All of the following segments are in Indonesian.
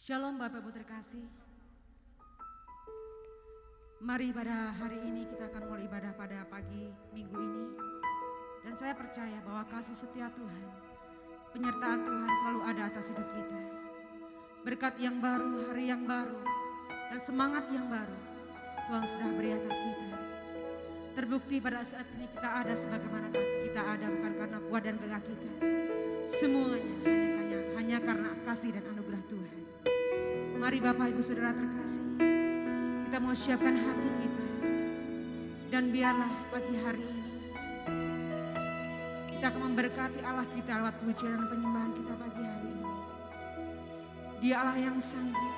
Shalom Bapak Ibu terkasih. Mari pada hari ini kita akan mulai ibadah pada pagi minggu ini. Dan saya percaya bahwa kasih setia Tuhan, penyertaan Tuhan selalu ada atas hidup kita. Berkat yang baru, hari yang baru, dan semangat yang baru Tuhan sudah beri atas kita. Terbukti pada saat ini kita ada sebagaimana kita ada bukan karena kuat dan gagah kita. Semuanya hanya karena kasih dan anugerah Tuhan. Mari Bapak Ibu Saudara terkasih, kita mau siapkan hati kita. Dan biarlah pagi hari ini kita akan memberkati Allah kita lewat pujian dan penyembahan kita pagi hari ini. Dia Allah yang sanggup,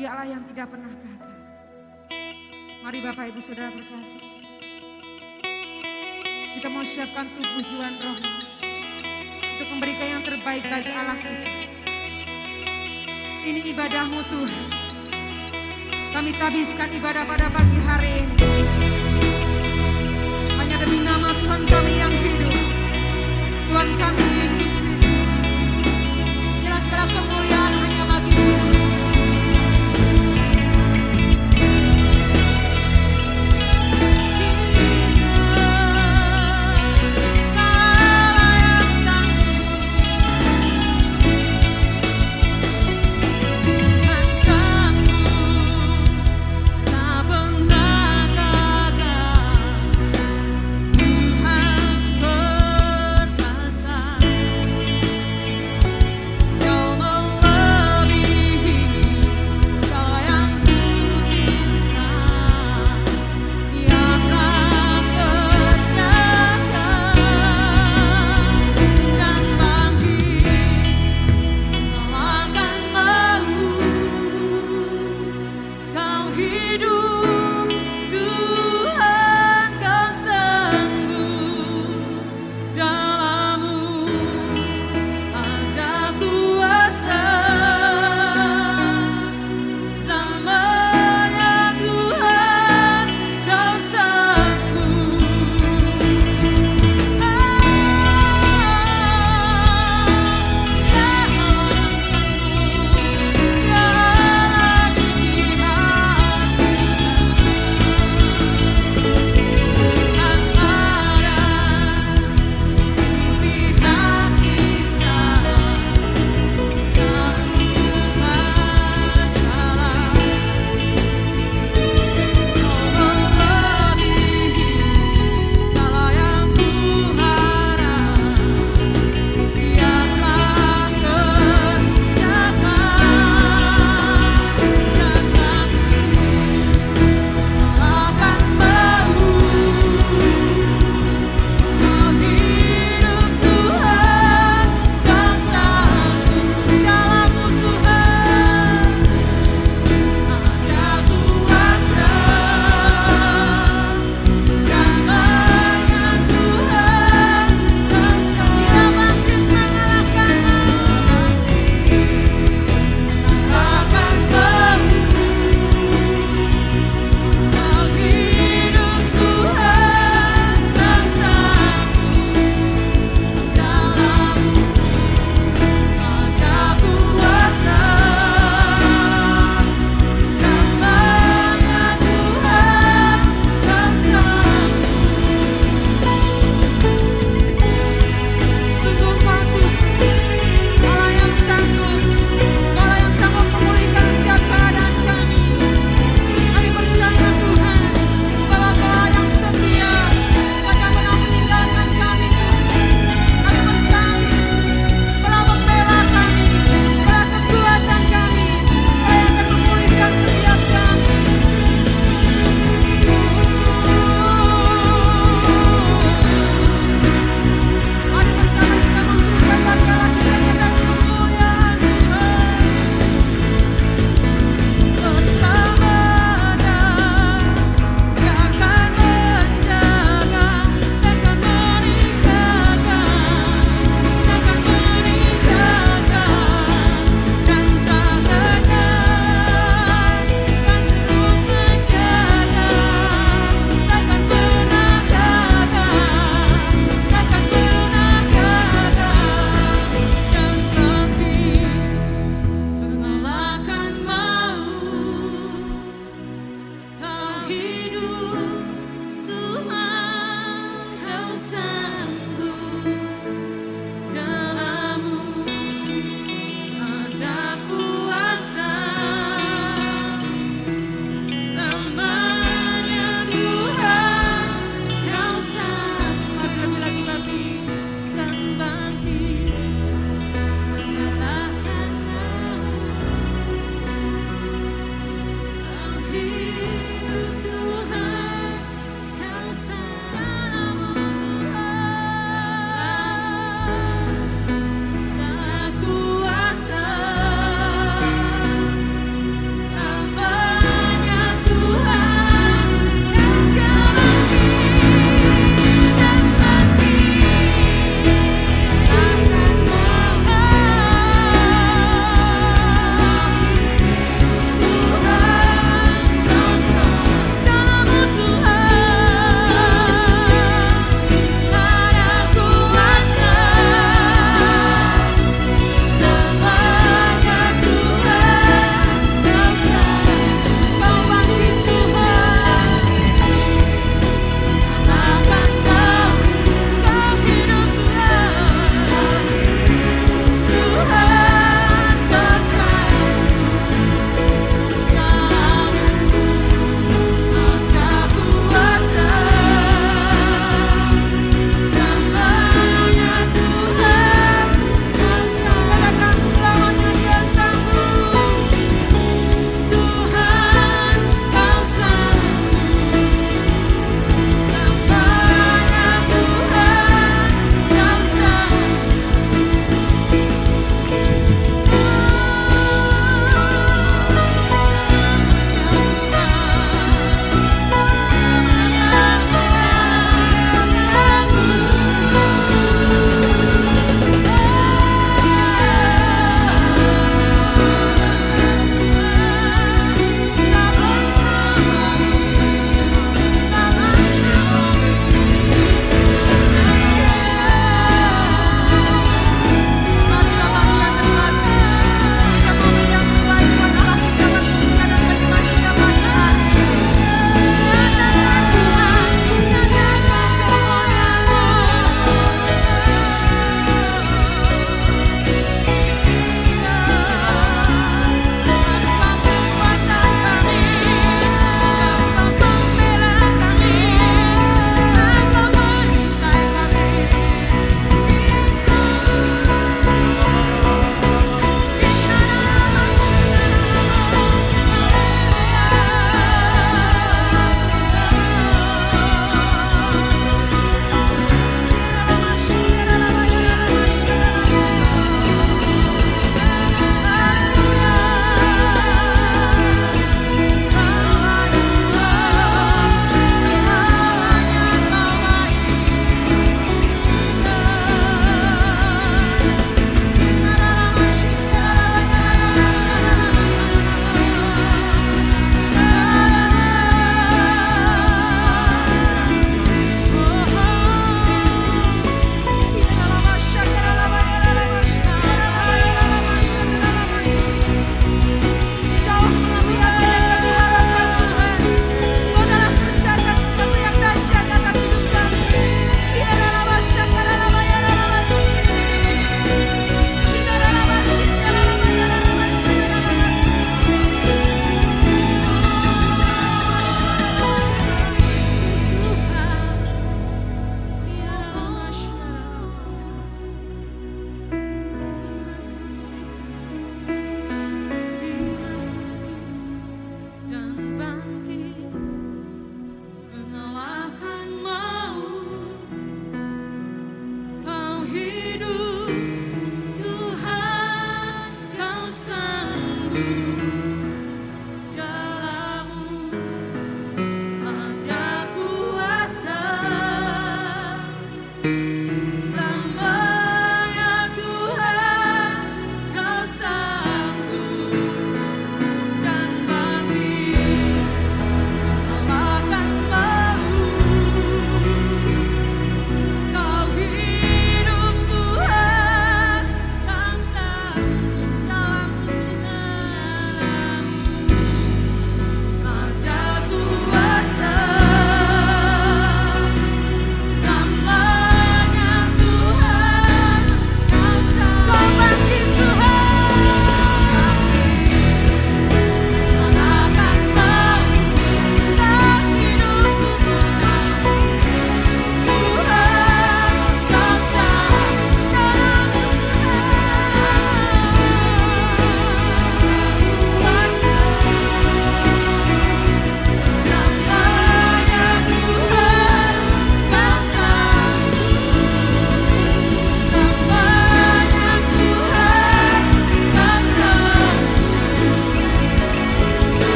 Dia Allah yang tidak pernah gagal. Mari Bapak Ibu Saudara terkasih, kita mau siapkan tubuh jiwa dan rohani untuk memberikan yang terbaik bagi Allah kita. Ini ibadahmu Tuhan. Kami tabiskan ibadah pada pagi hari ini hanya demi nama Tuhan kami yang hidup, Tuhan kami Yesus Kristus. Bila segala kemuliaan hanya bagi-Mu Tuhan. Kau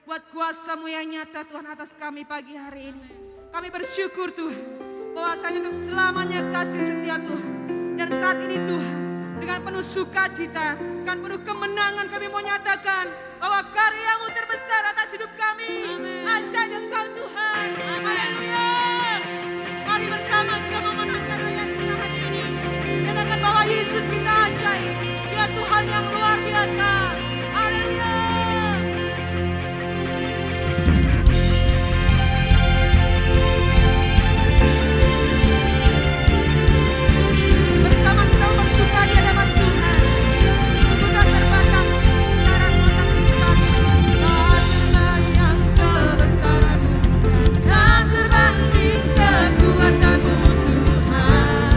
buat kuasa-Mu yang nyata Tuhan atas kami pagi hari ini. Kami bersyukur Tuhan, bahwasanya untuk selamanya kasih setia Tuhan. Dan saat ini Tuhan, dengan penuh sukacita, dengan penuh kemenangan kami mau nyatakan bahwa karya-Mu terbesar atas hidup kami. Ajaib Engkau Tuhan. Haleluya. Mari bersama kita memenangkan ayat kita hari ini. Katakan bahwa Yesus kita ajaib. Dia Tuhan yang luar biasa. Haleluya. Bersama kita bersuka di hadapan Tuhan. Sungguh tak terbatas kebesaran-Mu atas hidup kami. Tak terbayang kebesaran-Mu, tak terbanding kekuatan-Mu Tuhan.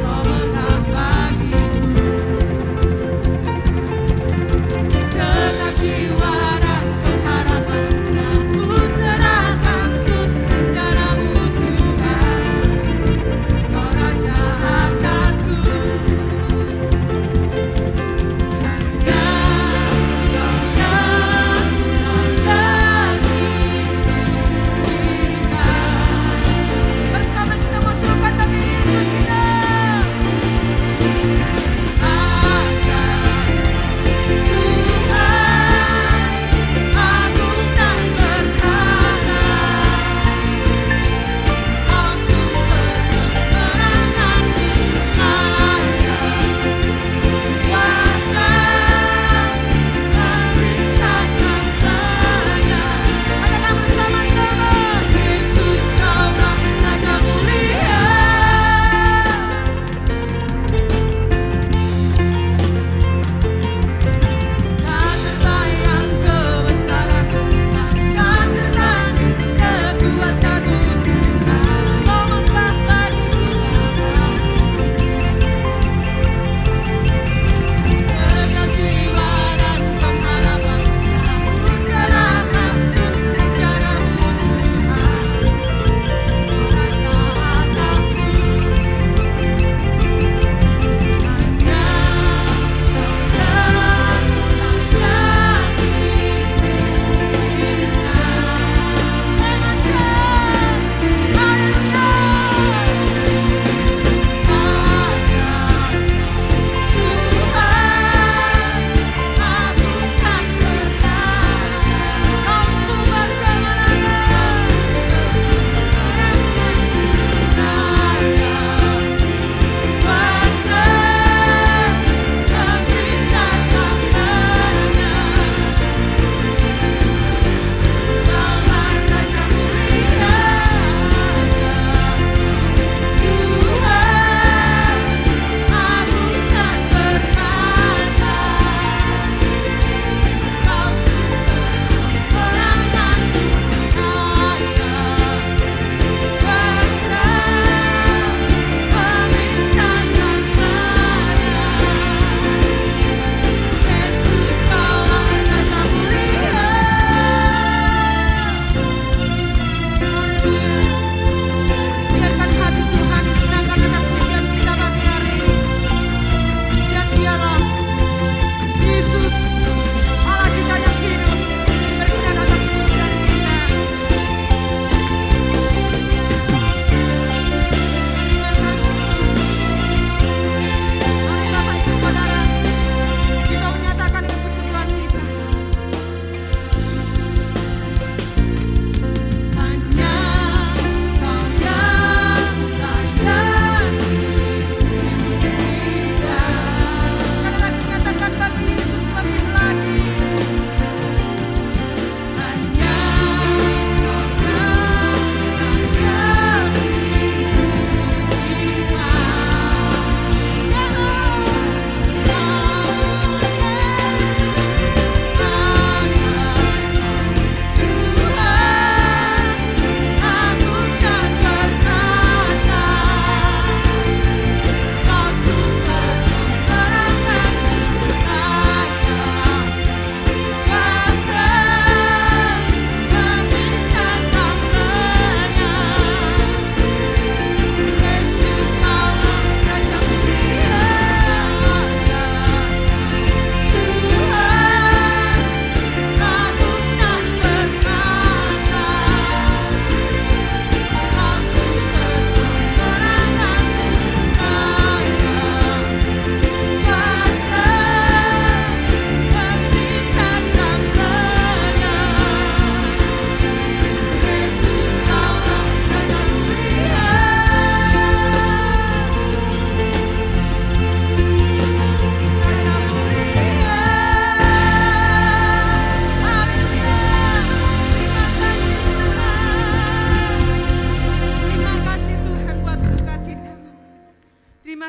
Kau mengah bagiku.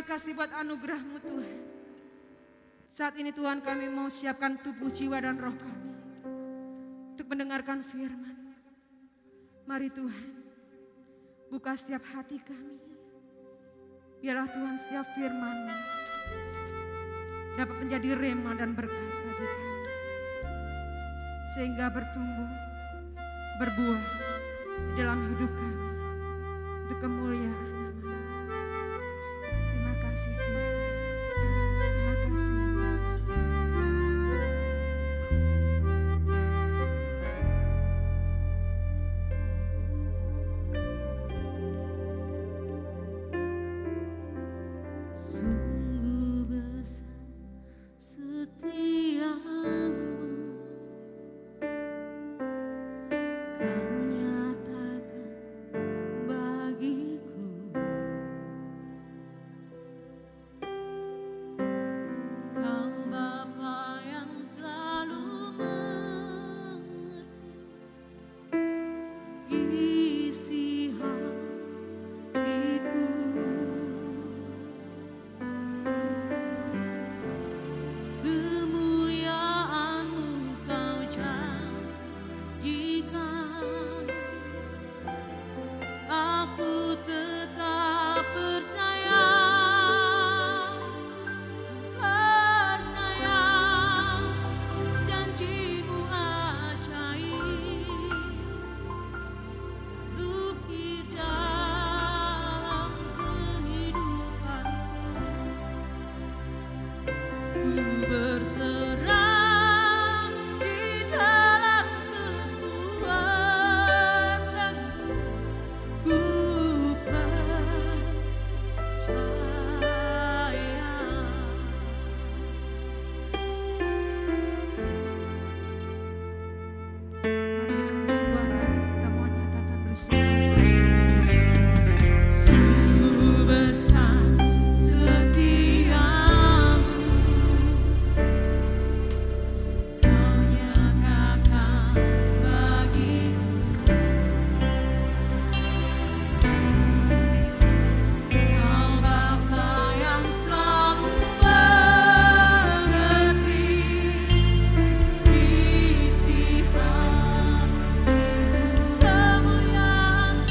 kasih buat anugerah-Mu Tuhan. Saat ini Tuhan kami mau siapkan tubuh, jiwa dan roh kami untuk mendengarkan firman. Mari Tuhan, buka setiap hati kami. Biarlah Tuhan setiap firman-Mu dapat menjadi rema dan berkat bagi kami. Sehingga bertumbuh, berbuah di dalam hidup kami untuk kemuliaan nama-Mu. Terima kasih Tuhan. Terima kasih Yesus. Sungguh besar setiamu, Kau nyatakan bagiku. Kau Bapa yang selalu mengerti isi hatiku. Kemuliaan-Mu Kau janjikan, aku tetap percaya, percaya janji-Mu ajaib terukir dalam kehidupanku. Ku berserah di dalam kekuatan, ku percaya. Mari dengan suara kita mau nyatakan bersama-sama. Sungguh besar setiamu, Kau nyatakan bagiku. Kau Bapa yang selalu mengerti isi hatiku. Kemuliaan-Mu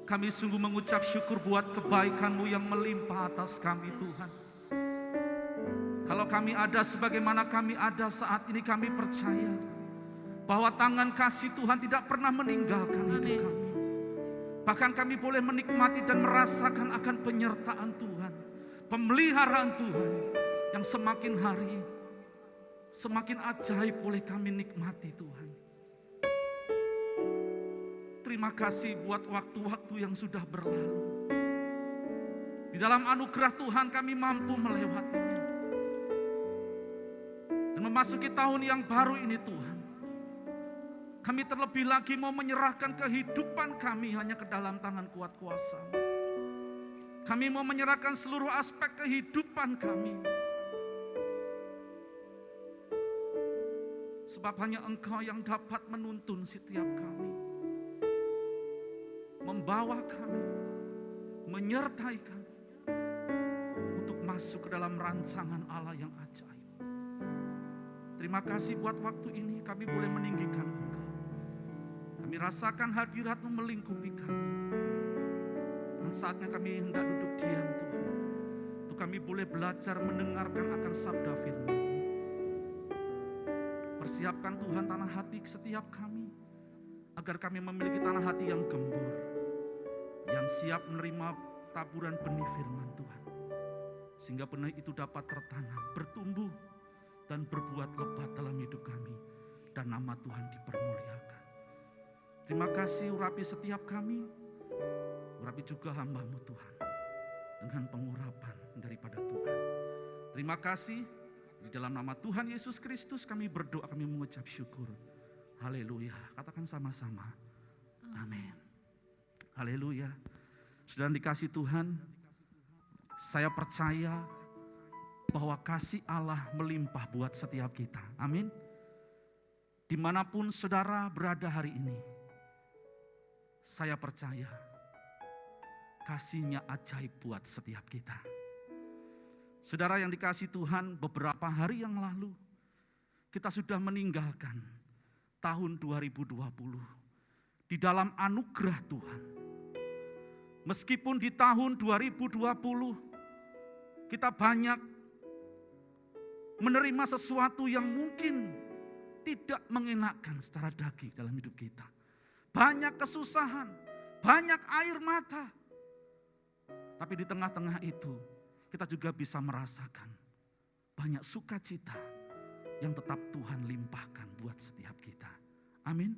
Kami sungguh mengucap syukur buat kebaikan-Mu yang melimpah atas kami Tuhan. Kalau kami ada sebagaimana kami ada saat ini, kami percaya bahwa tangan kasih Tuhan tidak pernah meninggalkan hidup kami. Bahkan kami boleh menikmati dan merasakan akan penyertaan Tuhan, pemeliharaan Tuhan yang semakin hari semakin ajaib boleh kami nikmati Tuhan. Terima kasih buat waktu-waktu yang sudah berlalu. Di dalam anugerah Tuhan kami mampu melewatinya. Dan memasuki tahun yang baru ini Tuhan, kami terlebih lagi mau menyerahkan kehidupan kami hanya ke dalam tangan kuat kuasa-Mu. Kami mau menyerahkan seluruh aspek kehidupan kami. Sebab hanya Engkau yang dapat menuntun setiap kami, membawa kami, menyertai kami untuk masuk ke dalam rancangan Allah yang ajaib. Terima kasih buat waktu ini kami boleh meninggikan Engkau. Kami rasakan hadirat-Mu melingkupi kami. Dan saatnya kami hendak duduk diam Tuhan, untuk kami boleh belajar mendengarkan akan sabda firman-Mu. Persiapkan Tuhan tanah hati setiap kami, agar kami memiliki tanah hati yang gembur, yang siap menerima taburan benih firman Tuhan. Sehingga benih itu dapat tertanam, bertumbuh, dan berbuat lebat dalam hidup kami. Dan nama Tuhan dipermuliakan. Terima kasih urapi setiap kami, urapi juga hamba-Mu Tuhan, dengan pengurapan daripada Tuhan. Terima kasih. Di dalam nama Tuhan Yesus Kristus kami berdoa, kami mengucap syukur. Haleluya. Katakan sama-sama. Amin. Haleluya. Saudara dikasih Tuhan, saya percaya bahwa kasih Allah melimpah buat setiap kita. Amin. Dimanapun saudara berada hari ini, saya percaya kasih-Nya ajaib buat setiap kita. Saudara yang dikasih Tuhan, beberapa hari yang lalu kita sudah meninggalkan tahun 2020 di dalam anugerah Tuhan. Meskipun di tahun 2020 kita banyak menerima sesuatu yang mungkin tidak mengenakkan secara daging dalam hidup kita. Banyak kesusahan, banyak air mata. Tapi di tengah-tengah itu kita juga bisa merasakan banyak sukacita yang tetap Tuhan limpahkan buat setiap kita. Amin.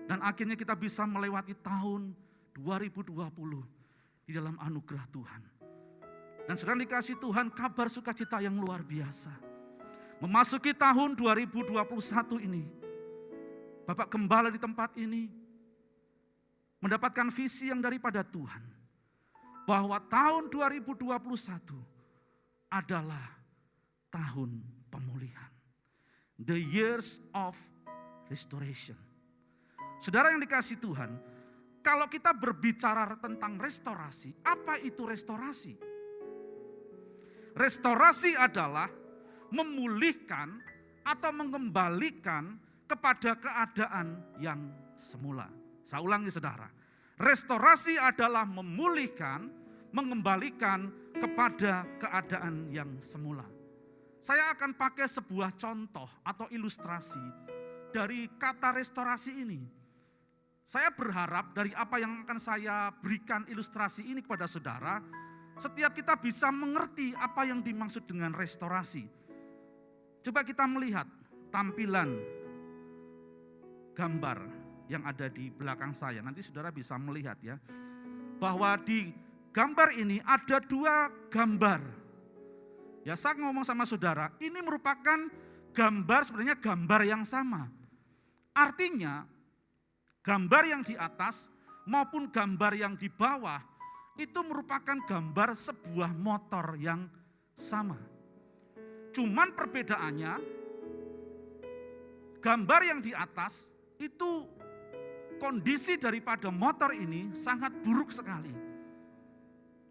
Dan akhirnya kita bisa melewati tahun 2020 di dalam anugerah Tuhan. Dan saudara dikasih Tuhan, kabar sukacita yang luar biasa. Memasuki tahun 2021 ini, Bapak Gembala di tempat ini mendapatkan visi yang daripada Tuhan. Bahwa tahun 2021 adalah tahun pemulihan. The years of restoration. Saudara yang dikasih Tuhan, kalau kita berbicara tentang restorasi, apa itu restorasi? Restorasi adalah memulihkan atau mengembalikan kepada keadaan yang semula. Saya ulangi saudara. Restorasi adalah memulihkan, mengembalikan kepada keadaan yang semula. Saya akan pakai sebuah contoh atau ilustrasi dari kata restorasi ini. Saya berharap dari apa yang akan saya berikan ilustrasi ini kepada saudara, setiap kita bisa mengerti apa yang dimaksud dengan restorasi. Coba kita melihat tampilan gambar yang ada di belakang saya. Nanti saudara bisa melihat ya, bahwa di gambar ini ada dua gambar. Ya, saya ngomong sama saudara, ini merupakan gambar, sebenarnya gambar yang sama. Artinya, gambar yang di atas maupun gambar yang di bawah itu merupakan gambar sebuah motor yang sama. Cuman perbedaannya, gambar yang di atas itu kondisi daripada motor ini sangat buruk sekali.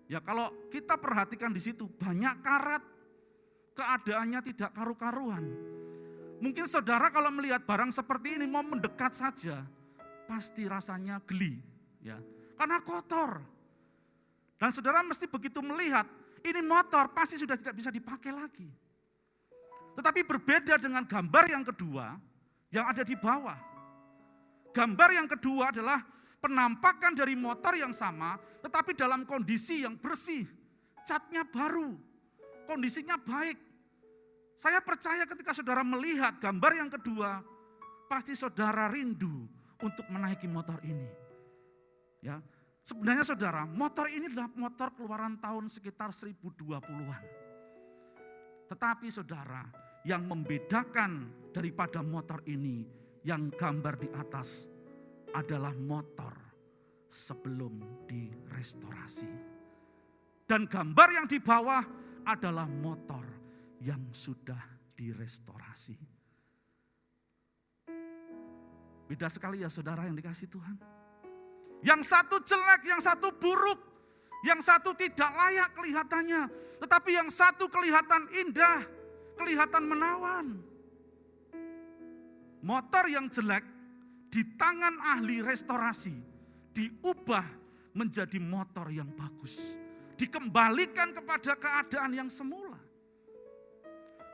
Ya, kalau kita perhatikan di situ banyak karat, keadaannya tidak karu-karuan. Mungkin saudara kalau melihat barang seperti ini mau mendekat saja, pasti rasanya geli, ya, karena kotor. Dan saudara mesti begitu melihat, ini motor pasti sudah tidak bisa dipakai lagi. Tetapi berbeda dengan gambar yang kedua yang ada di bawah. Gambar yang kedua adalah penampakan dari motor yang sama, tetapi dalam kondisi yang bersih, catnya baru, kondisinya baik. Saya percaya ketika saudara melihat gambar yang kedua, pasti saudara rindu untuk menaiki motor ini. Ya, sebenarnya saudara, motor ini adalah motor keluaran tahun sekitar 1020-an. Tetapi saudara, yang membedakan daripada motor ini, yang gambar di atas adalah motor sebelum direstorasi. Dan gambar yang di bawah adalah motor yang sudah direstorasi. Beda sekali ya saudara yang dikasihi Tuhan. Yang satu jelek, yang satu buruk, yang satu tidak layak kelihatannya, tetapi yang satu kelihatan indah, kelihatan menawan. Motor yang jelek di tangan ahli restorasi diubah menjadi motor yang bagus, dikembalikan kepada keadaan yang semula.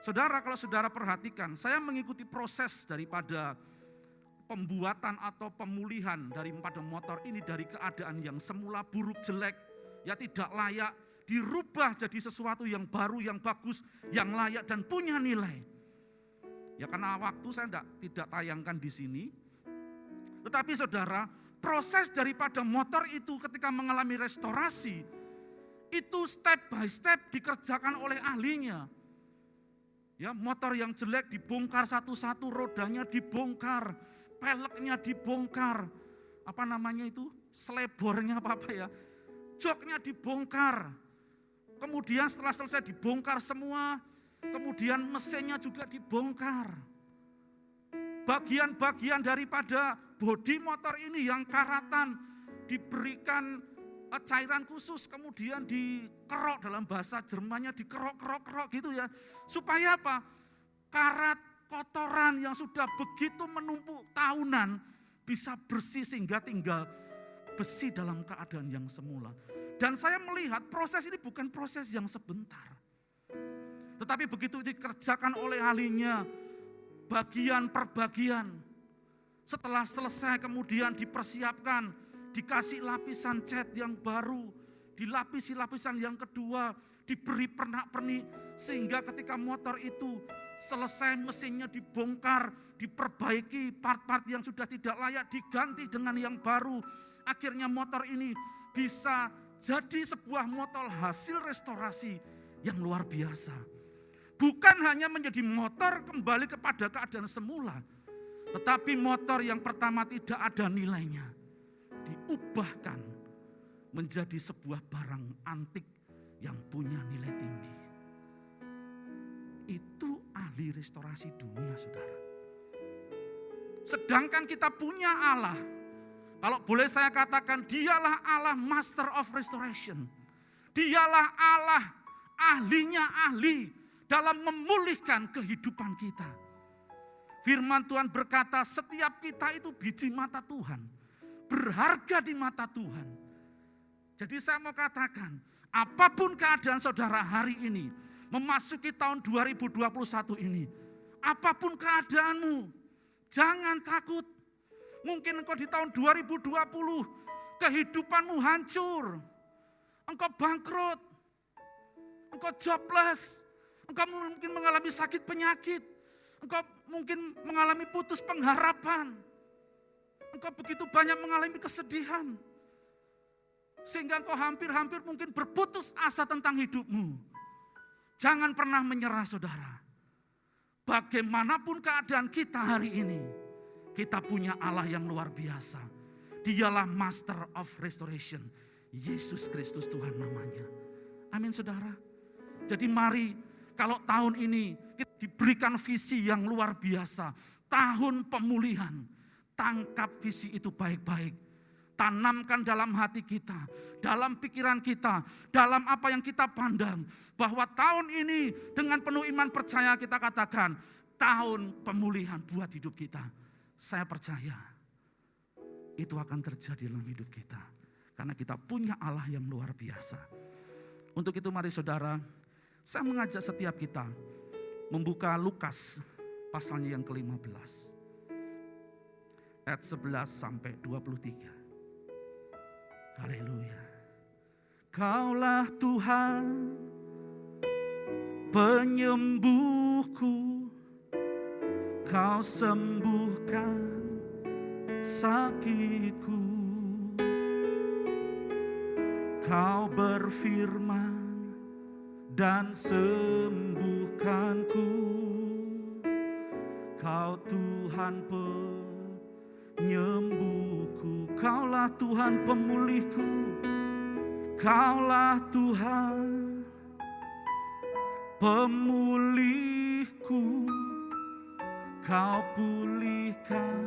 Saudara, kalau saudara perhatikan, saya mengikuti proses daripada pembuatan atau pemulihan daripada motor ini dari keadaan yang semula buruk, jelek, ya tidak layak, dirubah jadi sesuatu yang baru, yang bagus, yang layak dan punya nilai. Ya karena waktu saya tidak tayangkan di sini. Tetapi saudara, proses daripada motor itu ketika mengalami restorasi, itu step by step dikerjakan oleh ahlinya. Ya, motor yang jelek dibongkar satu-satu, rodanya dibongkar, peleknya dibongkar, apa namanya itu, selebornya apa ya, joknya dibongkar. Kemudian setelah selesai dibongkar semua, kemudian mesinnya juga dibongkar. Bagian-bagian daripada bodi motor ini yang karatan diberikan cairan khusus, kemudian dikerok, dalam bahasa Jermannya dikerok-kerok gitu ya. Supaya apa? Karat kotoran yang sudah begitu menumpuk tahunan bisa bersih sehingga tinggal besi dalam keadaan yang semula. Dan saya melihat proses ini bukan proses yang sebentar. Tetapi begitu dikerjakan oleh ahlinya, bagian per bagian. Setelah selesai kemudian dipersiapkan, dikasih lapisan cat yang baru, dilapisi lapisan yang kedua, diberi pernak-pernik, sehingga ketika motor itu selesai mesinnya dibongkar, diperbaiki, part-part yang sudah tidak layak diganti dengan yang baru. Akhirnya motor ini bisa jadi sebuah motor hasil restorasi yang luar biasa. Bukan hanya menjadi motor kembali kepada keadaan semula, tetapi motor yang pertama tidak ada nilainya, diubahkan menjadi sebuah barang antik yang punya nilai tinggi. Itu ahli restorasi dunia, saudara. Sedangkan kita punya Allah, kalau boleh saya katakan, dialah Allah Master of Restoration. Dialah Allah, ahlinya ahli dalam memulihkan kehidupan kita. Firman Tuhan berkata, setiap kita itu biji mata Tuhan, berharga di mata Tuhan. Jadi saya mau katakan, apapun keadaan saudara hari ini, memasuki tahun 2021 ini, apapun keadaanmu, jangan takut. Mungkin engkau di tahun 2020, kehidupanmu hancur, engkau bangkrut, engkau jobless, engkau mungkin mengalami sakit penyakit, engkau mungkin mengalami putus pengharapan, engkau begitu banyak mengalami kesedihan, sehingga engkau hampir-hampir mungkin berputus asa tentang hidupmu. Jangan pernah menyerah, saudara. Bagaimanapun keadaan kita hari ini, kita punya Allah yang luar biasa. Dialah Master of Restoration. Yesus Kristus Tuhan namanya. Amin, saudara. Jadi mari, kalau tahun ini kita diberikan visi yang luar biasa, tahun pemulihan, tangkap visi itu baik-baik. Tanamkan dalam hati kita, dalam pikiran kita, dalam apa yang kita pandang, bahwa tahun ini dengan penuh iman percaya kita katakan, tahun pemulihan buat hidup kita. Saya percaya itu akan terjadi dalam hidup kita. Karena kita punya Allah yang luar biasa. Untuk itu mari saudara, saya mengajak setiap kita membuka Lukas pasalnya yang ke-15. Ayat 11 sampai 23. Haleluya. Kaulah Tuhan penyembuhku, Kau sembuhkan sakitku. Kau berfirman dan sembuhkanku. Kau Tuhan penyembuhku. Kaulah Tuhan pemulihku. Kaulah Tuhan pemulihku. Kau pulihkan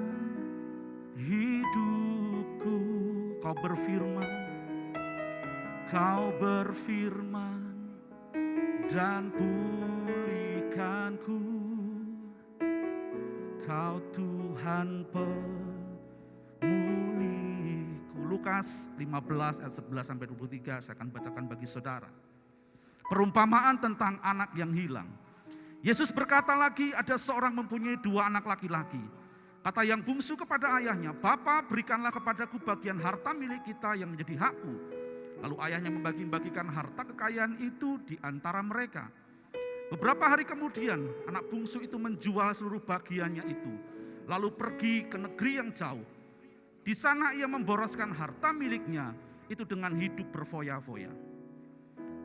hidupku. Kau berfirman dan pulihkanku. Kau Tuhan pemulihku. Lukas 15 ayat 11 sampai 23 saya akan bacakan bagi saudara. Perumpamaan tentang anak yang hilang. Yesus berkata lagi, ada seorang mempunyai 2 anak laki-laki. Kata yang bungsu kepada ayahnya, "Bapa, berikanlah kepadaku bagian harta milik kita yang menjadi hakku." Lalu ayahnya membagi-bagikan harta kekayaan itu di antara mereka. Beberapa hari kemudian anak bungsu itu menjual seluruh bagiannya itu, lalu pergi ke negeri yang jauh. Di sana ia memboroskan harta miliknya itu dengan hidup berfoya-foya.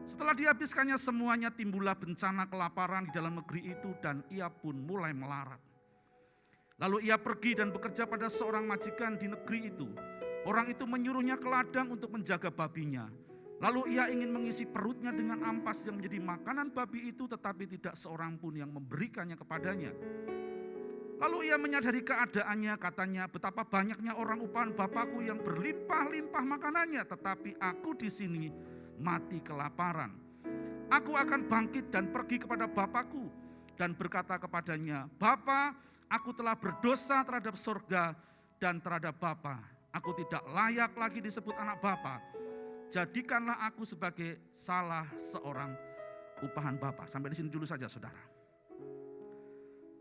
Setelah dihabiskannya semuanya, timbullah bencana kelaparan di dalam negeri itu dan ia pun mulai melarat. Lalu ia pergi dan bekerja pada seorang majikan di negeri itu. Orang itu menyuruhnya ke ladang untuk menjaga babinya. Lalu ia ingin mengisi perutnya dengan ampas yang menjadi makanan babi itu, tetapi tidak seorang pun yang memberikannya kepadanya. Lalu ia menyadari keadaannya, katanya, "Betapa banyaknya orang upahan Bapakku yang berlimpah-limpah makanannya, tetapi aku di sini mati kelaparan. Aku akan bangkit dan pergi kepada Bapakku dan berkata kepadanya, Bapa, aku telah berdosa terhadap sorga dan terhadap Bapa. Aku tidak layak lagi disebut anak Bapa. Jadikanlah aku sebagai salah seorang upahan Bapa." Sampai di sini dulu saja saudara.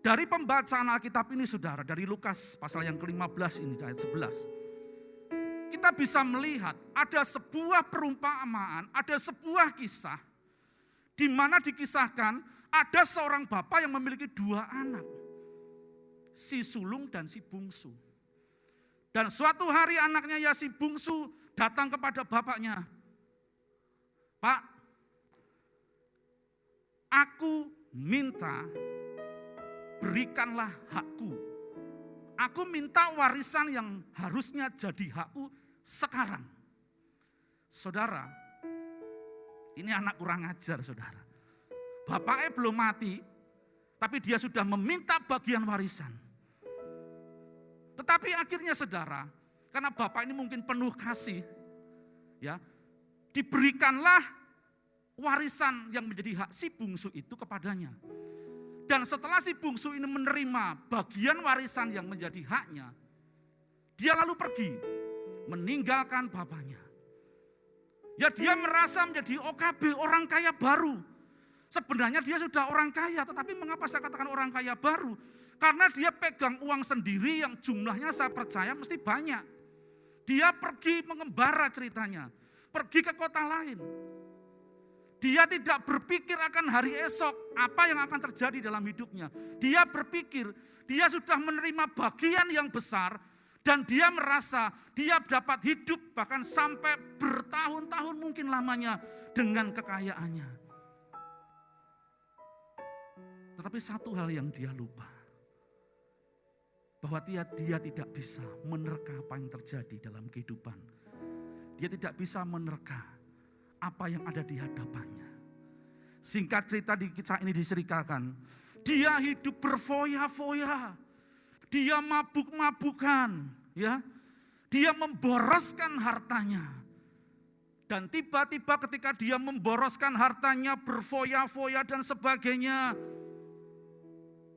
Dari pembacaan Alkitab ini saudara, dari Lukas pasal yang ke-15 ini ayat 11. Kita bisa melihat ada sebuah perumpamaan, ada sebuah kisah di mana dikisahkan ada seorang bapak yang memiliki 2 anak. Si sulung dan si bungsu. Dan suatu hari anaknya ya si bungsu datang kepada bapaknya. "Pak, aku minta berikanlah hakku. Aku minta warisan yang harusnya jadi hakku sekarang." Saudara, ini anak kurang ajar saudara. Bapaknya belum mati, tapi dia sudah meminta bagian warisan. Tetapi akhirnya saudara, karena bapak ini mungkin penuh kasih, ya, diberikanlah warisan yang menjadi hak si bungsu itu kepadanya. Dan setelah si bungsu ini menerima bagian warisan yang menjadi haknya, dia lalu pergi meninggalkan bapaknya. Ya, dia merasa menjadi OKB, orang kaya baru. Sebenarnya dia sudah orang kaya, tetapi mengapa saya katakan orang kaya baru? Karena dia pegang uang sendiri yang jumlahnya saya percaya mesti banyak. Dia pergi mengembara ceritanya, pergi ke kota lain. Dia tidak berpikir akan hari esok, apa yang akan terjadi dalam hidupnya. Dia berpikir, dia sudah menerima bagian yang besar, dan dia merasa dia dapat hidup bahkan sampai bertahun-tahun mungkin lamanya dengan kekayaannya. Tetapi satu hal yang dia lupa, bahwa dia tidak bisa menerka apa yang terjadi dalam kehidupan. Dia tidak bisa menerka apa yang ada di hadapannya. Singkat cerita di kisah ini diceritakan, dia hidup berfoya-foya, dia mabuk-mabukan, ya, dia memboroskan hartanya. Dan tiba-tiba ketika dia memboroskan hartanya, berfoya-foya dan sebagainya,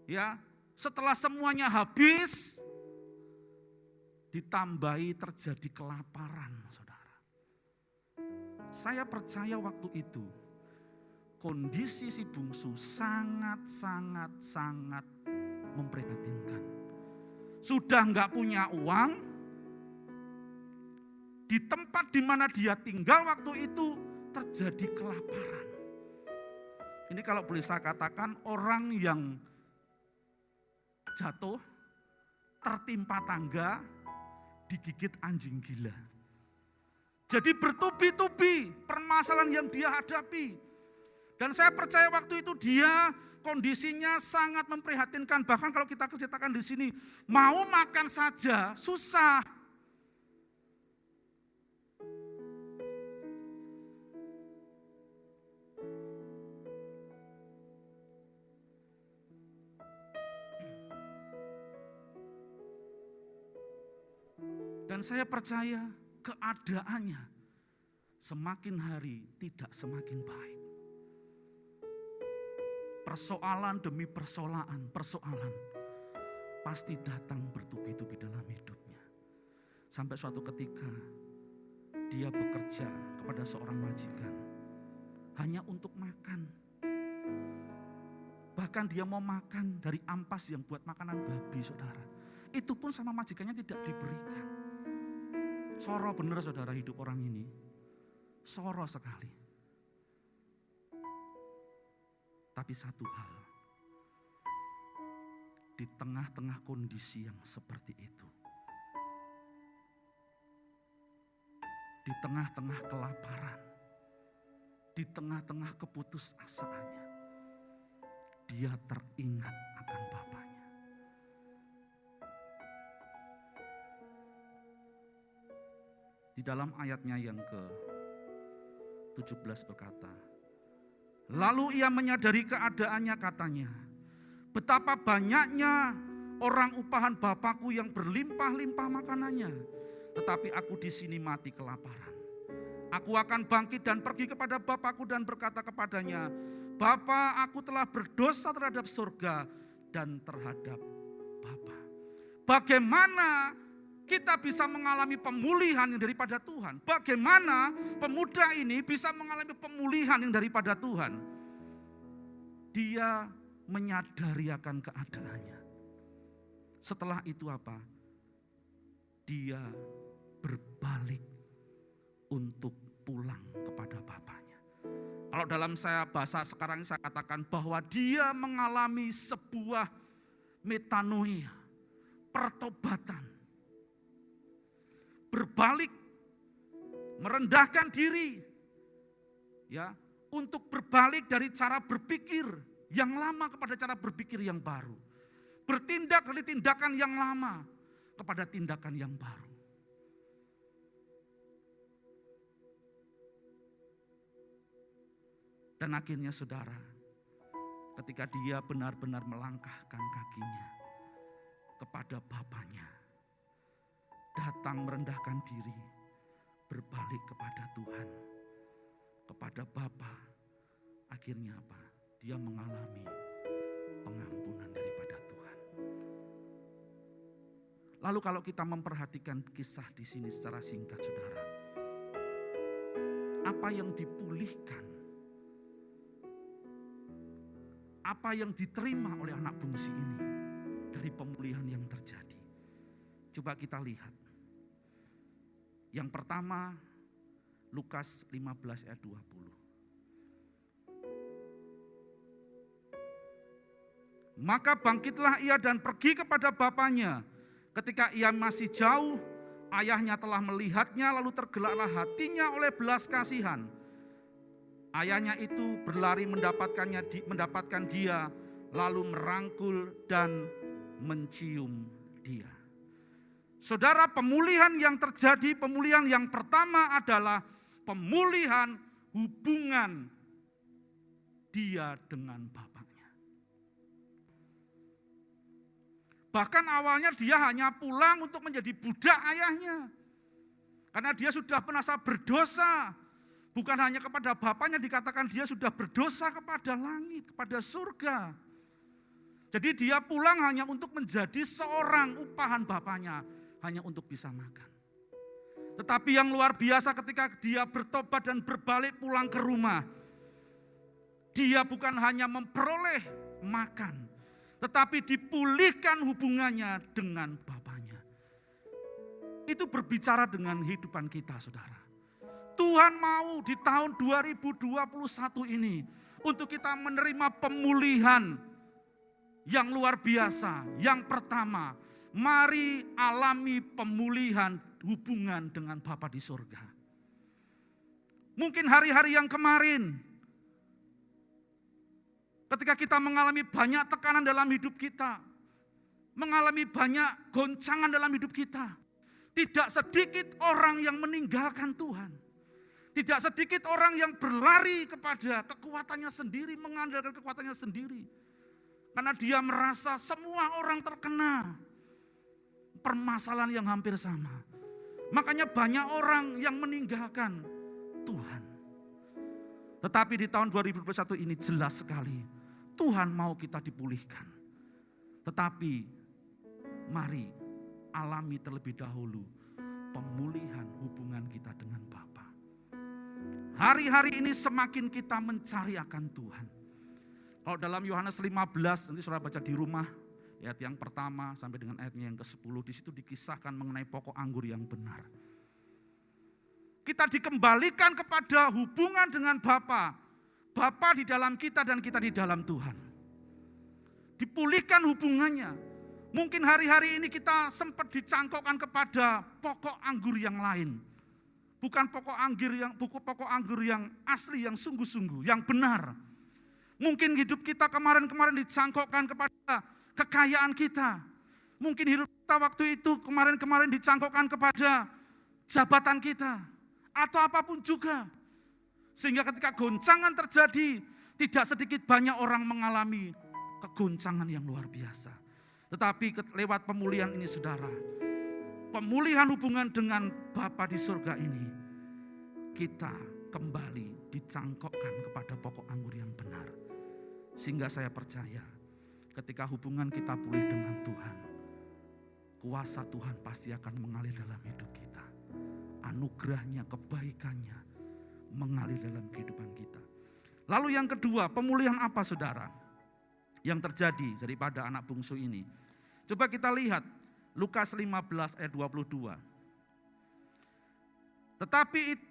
ya, setelah semuanya habis, ditambahi terjadi kelaparan, saudara. Saya percaya waktu itu kondisi si bungsu sangat memprihatinkan. Sudah enggak punya uang, di tempat di mana dia tinggal waktu itu terjadi kelaparan. Ini kalau boleh saya katakan orang yang jatuh, tertimpa tangga, digigit anjing gila. Jadi bertubi-tubi permasalahan yang dia hadapi. Dan saya percaya waktu itu dia kondisinya sangat memprihatinkan. Bahkan kalau kita ceritakan di sini, mau makan saja susah. Dan saya percaya keadaannya semakin hari tidak semakin baik. Persoalan demi persoalan pasti datang bertubi-tubi dalam hidupnya. Sampai suatu ketika dia bekerja kepada seorang majikan hanya untuk makan. Bahkan dia mau makan dari ampas yang buat makanan babi, saudara. Itu pun sama majikannya tidak diberikan. Soro bener saudara hidup orang ini. Soro sekali. Tapi satu hal. Di tengah-tengah kondisi yang seperti itu. Di tengah-tengah kelaparan. Di tengah-tengah keputusasaannya. Dia teringat akan bapaknya. Di dalam ayatnya yang ke-17 berkata, lalu ia menyadari keadaannya katanya, betapa banyaknya orang upahan bapakku yang berlimpah-limpah makanannya, tetapi aku di sini mati kelaparan. Aku akan bangkit dan pergi kepada bapakku dan berkata kepadanya, Bapa, aku telah berdosa terhadap surga dan terhadap Bapa. Bagaimana kita bisa mengalami pemulihan yang daripada Tuhan? Bagaimana pemuda ini bisa mengalami pemulihan yang daripada Tuhan? Dia menyadari akan keadaannya. Setelah itu apa? Dia berbalik untuk pulang kepada bapaknya. Kalau dalam bahasa sekarang saya katakan bahwa dia mengalami sebuah metanoia, pertobatan. Berbalik, merendahkan diri, ya, untuk berbalik dari cara berpikir yang lama kepada cara berpikir yang baru. Bertindak dari tindakan yang lama kepada tindakan yang baru. Dan akhirnya saudara, ketika dia benar-benar melangkahkan kakinya kepada bapaknya, datang merendahkan diri, berbalik kepada Tuhan, kepada Bapa. Akhirnya apa? Dia mengalami pengampunan daripada Tuhan. Lalu kalau kita memperhatikan kisah di sini secara singkat, saudara, apa yang dipulihkan, apa yang diterima oleh anak bungsu ini dari pemulihan yang terjadi? Coba kita lihat. Yang pertama, Lukas 15 ayat 20. Maka bangkitlah ia dan pergi kepada bapaknya. Ketika ia masih jauh, ayahnya telah melihatnya, lalu tergeraklah hatinya oleh belas kasihan. Ayahnya itu berlari mendapatkan dia, lalu merangkul dan mencium dia. Saudara, pemulihan yang terjadi, pemulihan yang pertama adalah pemulihan hubungan dia dengan bapaknya. Bahkan awalnya dia hanya pulang untuk menjadi budak ayahnya. Karena dia sudah merasa berdosa. Bukan hanya kepada bapaknya, dikatakan dia sudah berdosa kepada langit, kepada surga. Jadi dia pulang hanya untuk menjadi seorang upahan bapaknya. hanya untuk bisa makan. Tetapi yang luar biasa ketika dia bertobat dan berbalik pulang ke rumah, dia bukan hanya memperoleh makan, tetapi dipulihkan hubungannya dengan Bapaknya. Itu berbicara dengan kehidupan kita, saudara. Tuhan mau di tahun 2021 ini untuk kita menerima pemulihan yang luar biasa. Yang pertama, mari alami pemulihan hubungan dengan Bapa di surga. Mungkin hari-hari yang kemarin, ketika kita mengalami banyak tekanan dalam hidup kita, mengalami banyak goncangan dalam hidup kita, tidak sedikit orang yang meninggalkan Tuhan. Tidak sedikit orang yang berlari kepada kekuatannya sendiri, mengandalkan kekuatannya sendiri. Karena dia merasa semua orang terkena permasalahan yang hampir sama. Makanya banyak orang yang meninggalkan Tuhan. Tetapi di tahun 2021 ini jelas sekali, Tuhan mau kita dipulihkan. Tetapi mari alami terlebih dahulu pemulihan hubungan kita dengan Bapa. Hari-hari ini semakin kita mencari akan Tuhan. Kalau dalam Yohanes 15, nanti saudara baca di rumah, ayat yang pertama sampai dengan ayatnya yang ke-10, di situ dikisahkan mengenai pokok anggur yang benar. Kita dikembalikan kepada hubungan dengan Bapa. Bapa di dalam kita dan kita di dalam Tuhan. Dipulihkan hubungannya. Mungkin hari-hari ini kita sempat dicangkokkan kepada pokok anggur yang lain. Bukan pokok anggur yang asli, yang sungguh-sungguh, yang benar. Mungkin hidup kita kemarin-kemarin dicangkokkan kepada kekayaan kita. Mungkin hidup kita waktu itu kemarin-kemarin dicangkokkan kepada jabatan kita. Atau apapun juga. Sehingga ketika goncangan terjadi, tidak sedikit banyak orang mengalami kegoncangan yang luar biasa. Tetapi lewat pemulihan ini saudara, pemulihan hubungan dengan Bapa di surga ini, kita kembali dicangkokkan kepada pokok anggur yang benar. Sehingga saya percaya ketika hubungan kita pulih dengan Tuhan, kuasa Tuhan pasti akan mengalir dalam hidup kita. Anugerahnya, kebaikannya mengalir dalam kehidupan kita. Lalu yang kedua, pemulihan apa saudara yang terjadi daripada anak bungsu ini? Coba kita lihat Lukas 15 ayat 22.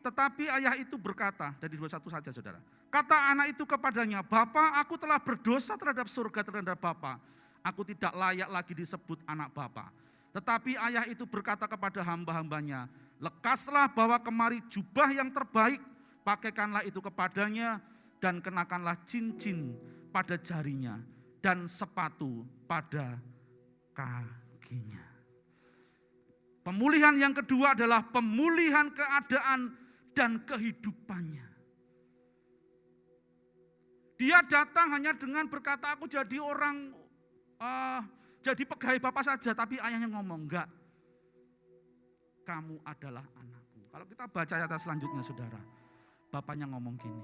Tetapi ayah itu berkata, dari 21 saja saudara. Kata anak itu kepadanya, Bapa, aku telah berdosa terhadap surga, terhadap Bapa. Aku tidak layak lagi disebut anak Bapa. Tetapi ayah itu berkata kepada hamba-hambanya, lekaslah bawa kemari jubah yang terbaik, pakaikanlah itu kepadanya, dan kenakanlah cincin pada jarinya, dan sepatu pada kakinya. Pemulihan yang kedua adalah pemulihan keadaan dan kehidupannya. Dia datang hanya dengan berkata, aku jadi orang, jadi pegawai Bapak saja. Tapi ayahnya ngomong, enggak, kamu adalah anakku. Kalau kita baca ayat selanjutnya saudara, bapaknya ngomong gini,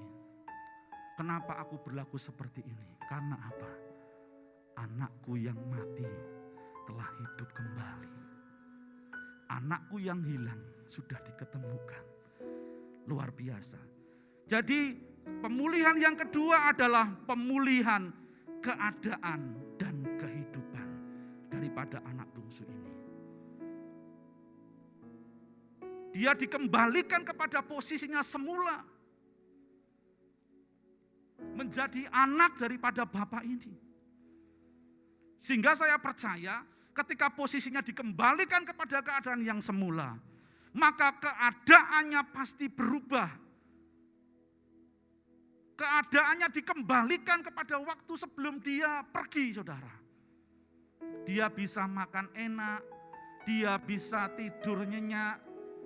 kenapa aku berlaku seperti ini? Karena apa? Anakku yang mati telah hidup kembali. Anakku yang hilang sudah diketemukan. Luar biasa. Jadi pemulihan yang kedua adalah pemulihan keadaan dan kehidupan daripada anak bungsu ini. Dia dikembalikan kepada posisinya semula. Menjadi anak daripada bapak ini. Sehingga saya percaya ketika posisinya dikembalikan kepada keadaan yang semula, maka keadaannya pasti berubah. Keadaannya dikembalikan kepada waktu sebelum dia pergi, saudara. Dia bisa makan enak, dia bisa tidur nyenyak,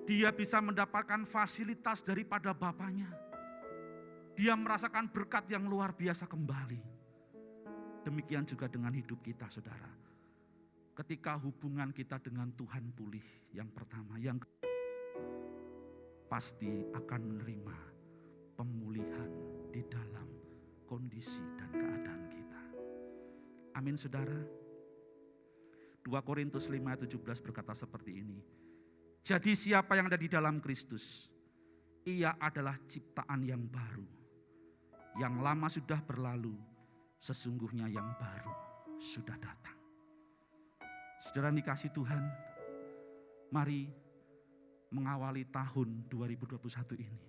dia bisa mendapatkan fasilitas daripada bapaknya. Dia merasakan berkat yang luar biasa kembali. Demikian juga dengan hidup kita, saudara. Ketika hubungan kita dengan Tuhan pulih, yang pertama, yang pasti akan menerima pemulihan di dalam kondisi dan keadaan kita. Amin saudara. 2 Korintus 5 ayat 17 berkata seperti ini. Jadi siapa yang ada di dalam Kristus, ia adalah ciptaan yang baru. Yang lama sudah berlalu, sesungguhnya yang baru sudah datang. Saudara dikasih Tuhan, mari mengawali tahun 2021 ini.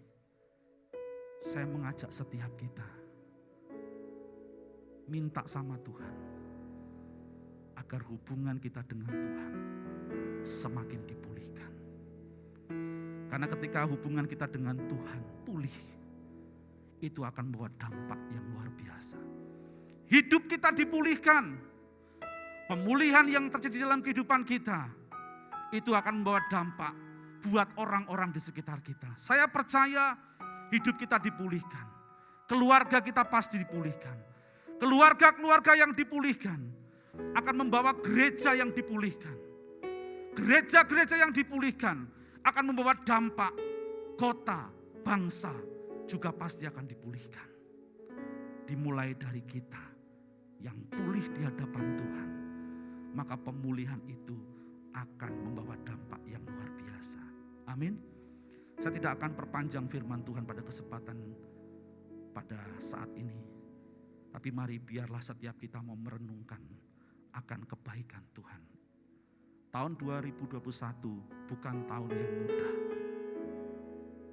Saya mengajak setiap kita, minta sama Tuhan, agar hubungan kita dengan Tuhan semakin dipulihkan. Karena ketika hubungan kita dengan Tuhan pulih, itu akan membawa dampak yang luar biasa. Hidup kita dipulihkan. Pemulihan yang terjadi dalam kehidupan kita, itu akan membawa dampak buat orang-orang di sekitar kita. Saya percaya hidup kita dipulihkan. Keluarga kita pasti dipulihkan. Keluarga-keluarga yang dipulihkan akan membawa gereja yang dipulihkan. Gereja-gereja yang dipulihkan akan membawa dampak kota, bangsa juga pasti akan dipulihkan. Dimulai dari kita yang pulih di hadapan Tuhan, maka pemulihan itu akan membawa dampak yang luar biasa. Amin. Saya tidak akan perpanjang firman Tuhan pada kesempatan pada saat ini. Tapi mari biarlah setiap kita mau merenungkan akan kebaikan Tuhan. Tahun 2021 bukan tahun yang mudah.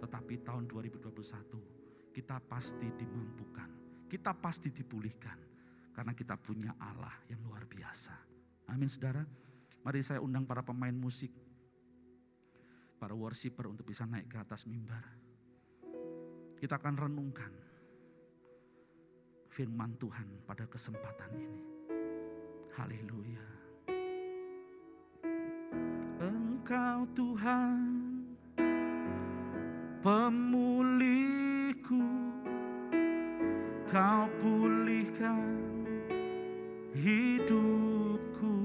Tetapi tahun 2021 kita pasti dimampukan. Kita pasti dipulihkan. Karena kita punya Allah yang luar biasa. Amin saudara. Mari saya undang para pemain musik, para worshiper untuk bisa naik ke atas mimbar. Kita akan renungkan firman Tuhan pada kesempatan ini. Haleluya. Engkau Tuhan, pemulihku, Kau pulihkan hidupku.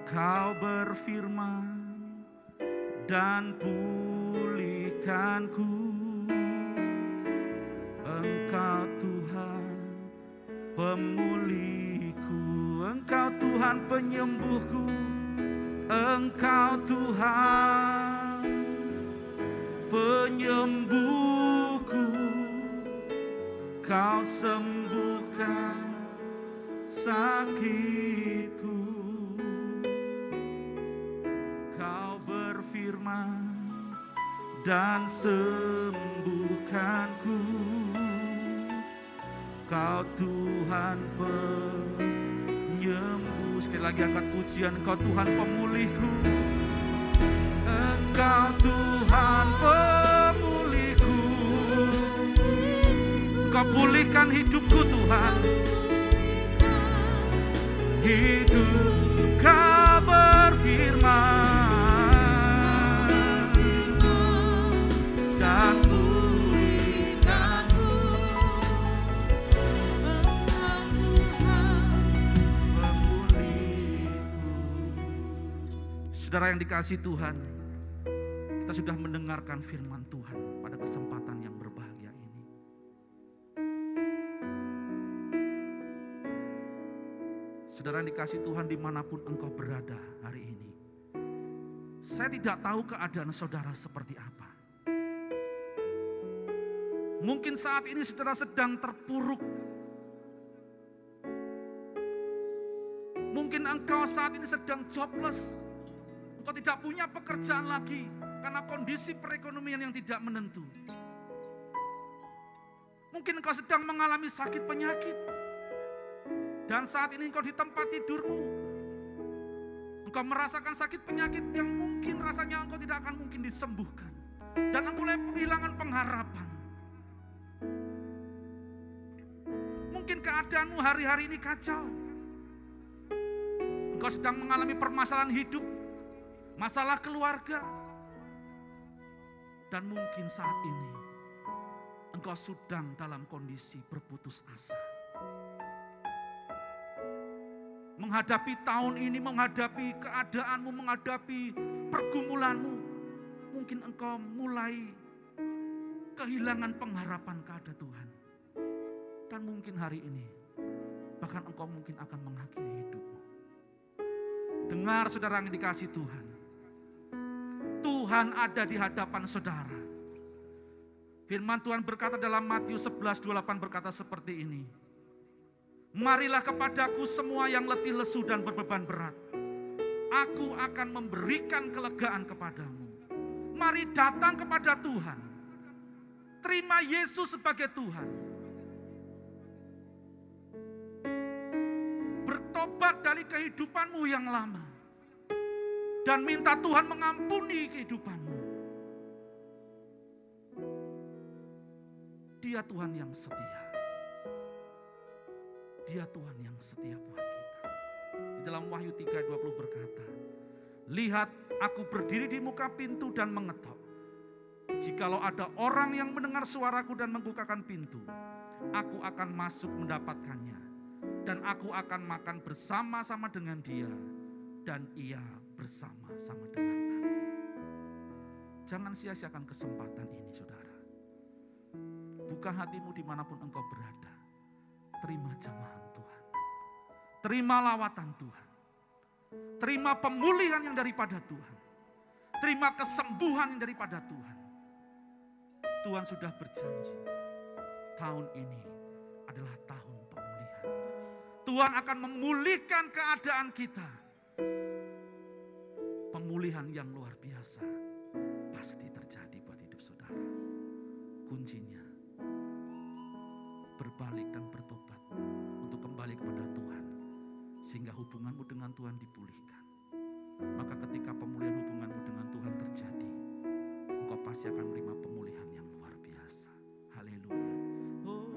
Kau berfirman dan pulihkanku. Engkau Tuhan pemulihku, Engkau Tuhan penyembuhku, Engkau Tuhan penyembuhku. Kau sembuhkan sakitku. Kau berfirman dan sembuhkanku. Kau Tuhan penyembuh. Sekali lagi angkat pujian. Engkau Tuhan pemulihku. Engkau Tuhan pemulihku. Engkau pulihkan hidupku Tuhan. Hidup Kau berfirman dan pulihkanku. Engkau Tuhan pemulihku. Saudara yang dikasihi Tuhan, kita sudah mendengarkan firman Tuhan pada kesempatan yang berbahagia ini. Saudara yang dikasihi Tuhan dimanapun engkau berada hari ini. Saya tidak tahu keadaan saudara seperti apa. Mungkin saat ini saudara sedang terpuruk. Mungkin engkau saat ini sedang jobless. Engkau tidak punya pekerjaan lagi karena kondisi perekonomian yang tidak menentu. Mungkin engkau sedang mengalami sakit penyakit. Dan saat ini engkau di tempat tidurmu. Engkau merasakan sakit penyakit yang mungkin rasanya engkau tidak akan mungkin disembuhkan. Dan engkau mulai kehilangan pengharapan. Mungkin keadaanmu hari-hari ini kacau. Engkau sedang mengalami permasalahan hidup, masalah keluarga. Dan mungkin saat ini engkau sedang dalam kondisi berputus asa. Menghadapi tahun ini, menghadapi keadaanmu, menghadapi pergumulanmu. Mungkin engkau mulai kehilangan pengharapan kepada Tuhan. Dan mungkin hari ini bahkan engkau mungkin akan mengakhiri hidupmu. Dengar saudara yang dikasihi Tuhan. Tuhan ada di hadapan saudara. Firman Tuhan berkata dalam Matius 11:28 berkata seperti ini. Marilah kepadaku semua yang letih lesu dan berbeban berat. Aku akan memberikan kelegaan kepadamu. Mari datang kepada Tuhan. Terima Yesus sebagai Tuhan. Bertobat dari kehidupanmu yang lama. Dan minta Tuhan mengampuni kehidupanmu. Dia Tuhan yang setia. Dia Tuhan yang setia buat kita. Di dalam Wahyu 3:20 berkata, lihat aku berdiri di muka pintu dan mengetok. Jikalau ada orang yang mendengar suaraku dan membukakan pintu, aku akan masuk mendapatkannya. Dan aku akan makan bersama-sama dengan dia. Dan ia bersama-sama dengan aku. Jangan sia-siakan kesempatan ini saudara. Buka hatimu dimanapun engkau berada. Terima jamahan Tuhan. Terima lawatan Tuhan. Terima pemulihan yang daripada Tuhan. Terima kesembuhan yang daripada Tuhan. Tuhan sudah berjanji. Tahun ini adalah tahun pemulihan. Tuhan akan memulihkan keadaan kita. Pemulihan yang luar biasa pasti terjadi buat hidup saudara. Kuncinya berbalik dan bertobat untuk kembali kepada Tuhan, sehingga hubunganmu dengan Tuhan dipulihkan. Maka ketika pemulihan hubunganmu dengan Tuhan terjadi, engkau pasti akan menerima pemulihan yang luar biasa. Haleluya. Oh,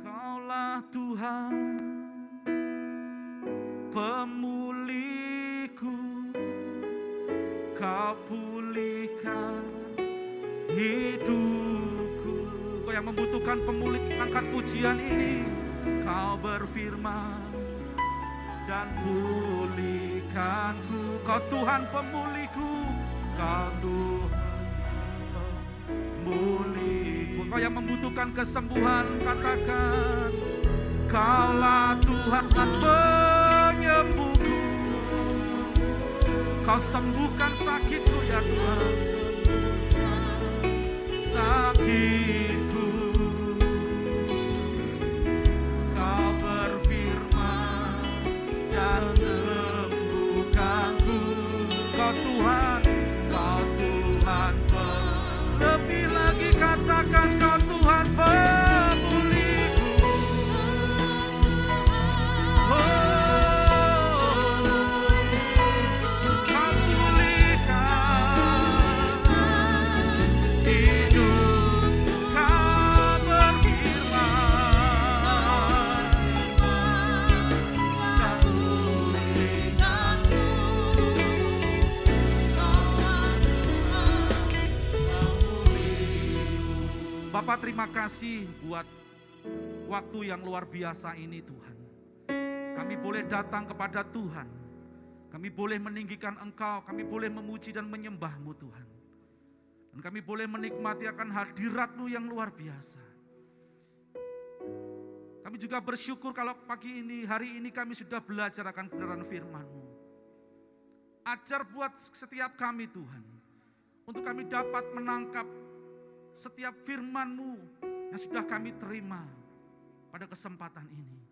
Kaulah Tuhan pemulihku, Kau pulihkan hidupku. Kau yang membutuhkan pemulihan, angkat pujian ini. Kau berfirman dan pulihkanku. Kau Tuhan pemulihku, Kau Tuhan pemulihku. Kau yang membutuhkan kesembuhan, katakan, Kaulah Tuhan penyembuhku. Kau sembuhkan sakitku ya Tuhan, sakitku. Kau berfirman dan sembuhkanku. Kau Tuhan, Kau Tuhan lebih lagi katakan, Kau Tuhan pemulihku. Bapak terima kasih buat waktu yang luar biasa ini Tuhan. Kami boleh datang kepada Tuhan. Kami boleh meninggikan Engkau, kami boleh memuji dan menyembah-Mu Tuhan. Dan kami boleh menikmati akan hadirat-Mu yang luar biasa. Kami juga bersyukur kalau pagi ini, hari ini kami sudah belajar akan kebenaran firman-Mu. Ajar buat setiap kami Tuhan, untuk kami dapat menangkap setiap firman-Mu yang sudah kami terima pada kesempatan ini.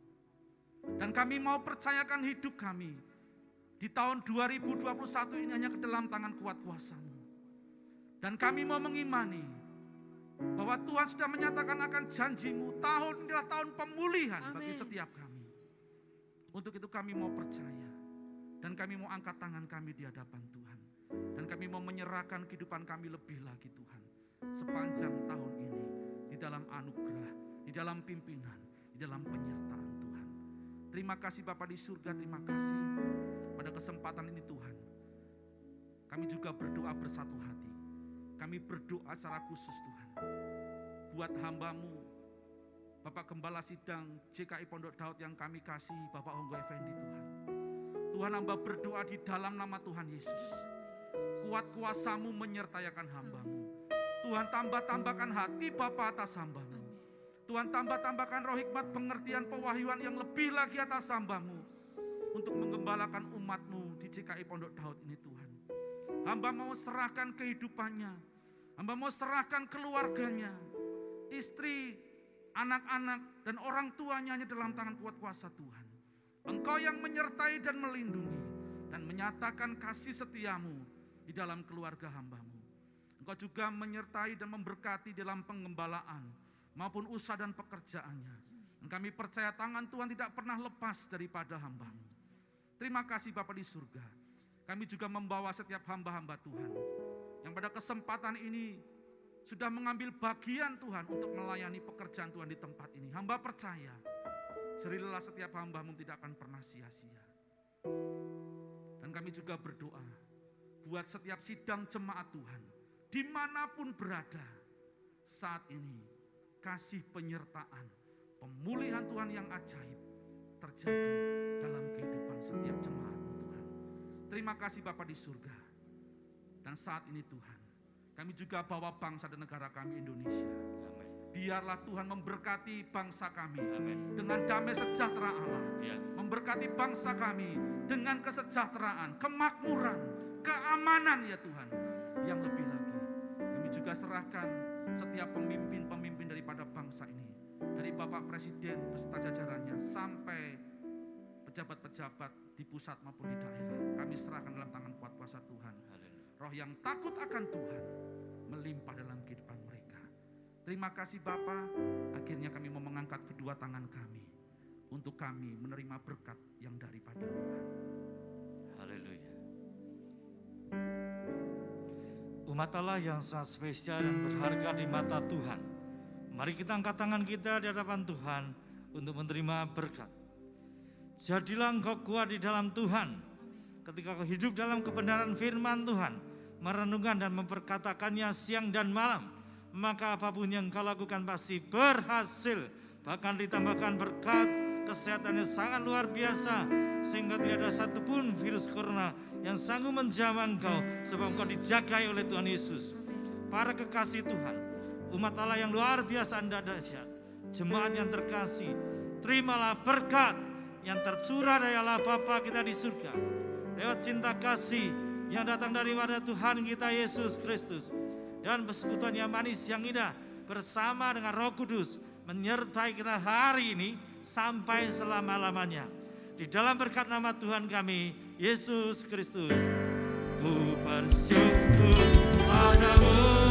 Dan kami mau percayakan hidup kami di tahun 2021 ini hanya ke dalam tangan kuat kuasa-Mu. Dan kami mau mengimani bahwa Tuhan sudah menyatakan akan janji-Mu, tahun ini adalah tahun pemulihan bagi setiap kami. Untuk itu kami mau percaya dan kami mau angkat tangan kami di hadapan Tuhan. Dan kami mau menyerahkan kehidupan kami lebih lagi Tuhan. Sepanjang tahun ini, di dalam anugerah, di dalam pimpinan, di dalam penyertaan Tuhan. Terima kasih Bapa di surga, terima kasih pada kesempatan ini Tuhan. Kami juga berdoa bersatu hati. Kami berdoa secara khusus Tuhan, buat hamba-Mu, Bapak Gembala Sidang JKI Pondok Daud yang kami kasih, Bapak Honggo Effendi Tuhan. Tuhan hamba berdoa di dalam nama Tuhan Yesus. Kuat kuasa-Mu menyertai akan hamba-Mu. Tuhan tambahkan hati Bapa atas hamba-Mu. Tuhan tambahkan roh hikmat, pengertian, pewahyuan yang lebih lagi atas hamba-Mu untuk menggembalakan umat-Mu di GKI Pondok Daud ini Tuhan. Hamba mau serahkan kehidupannya, hamba mau serahkan keluarganya, istri, anak-anak, dan orang tuanya hanya dalam tangan kuat kuasa Tuhan. Engkau yang menyertai dan melindungi dan menyatakan kasih setiamu di dalam keluarga hamba-Mu. Engkau juga menyertai dan memberkati dalam penggembalaan maupun usaha dan pekerjaannya. Dan kami percaya tangan Tuhan tidak pernah lepas daripada hamba-Mu. Terima kasih Bapa di surga. Kami juga membawa setiap hamba-hamba Tuhan yang pada kesempatan ini sudah mengambil bagian Tuhan untuk melayani pekerjaan Tuhan di tempat ini. Hamba percaya jerih lelah setiap hamba-Mu tidak akan pernah sia-sia. Dan kami juga berdoa buat setiap sidang jemaat Tuhan dimanapun berada saat ini, kasih penyertaan, pemulihan Tuhan yang ajaib terjadi dalam kehidupan setiap jemaat-Mu Tuhan. Terima kasih Bapa di surga. Dan saat ini Tuhan, kami juga bawa bangsa dan negara kami Indonesia. Biarlah Tuhan memberkati bangsa kami dengan damai sejahtera Allah. Memberkati bangsa kami dengan kesejahteraan, kemakmuran, keamanan ya Tuhan. Yang lebih lagi, kami juga serahkan setiap pemimpin-pemimpin daripada bangsa ini. Dari Bapak Presiden beserta jajarannya sampai pejabat-pejabat di pusat maupun di daerah. Kami serahkan dalam tangan kuat kuasa Tuhan. Roh yang takut akan Tuhan melimpah dalam kehidupan mereka. Terima kasih Bapa. Akhirnya kami mau mengangkat kedua tangan kami untuk kami menerima berkat yang daripada Tuhan. Haleluya. Umat Allah yang sangat spesial dan berharga di mata Tuhan. Mari kita angkat tangan kita di hadapan Tuhan untuk menerima berkat. Jadilah engkau kuat di dalam Tuhan. Ketika kau hidup dalam kebenaran firman Tuhan, merenungkan dan memperkatakannya siang dan malam, maka apapun yang kau lakukan pasti berhasil. Bahkan ditambahkan berkat, kesehatannya sangat luar biasa, sehingga tidak ada satupun virus corona yang sanggup menjamah engkau, sebab engkau dijagai oleh Tuhan Yesus. Para kekasih Tuhan, umat Allah yang luar biasa Anda dahsyat, jemaat yang terkasih, terimalah berkat yang tercurah dari Allah Bapa kita di surga, lewat cinta kasih yang datang daripada Tuhan kita Yesus Kristus, dan persekutuan yang manis yang indah bersama dengan Roh Kudus menyertai kita hari ini sampai selama-lamanya. Di dalam berkat nama Tuhan kami Yesus Kristus, ku bersyukur padamu.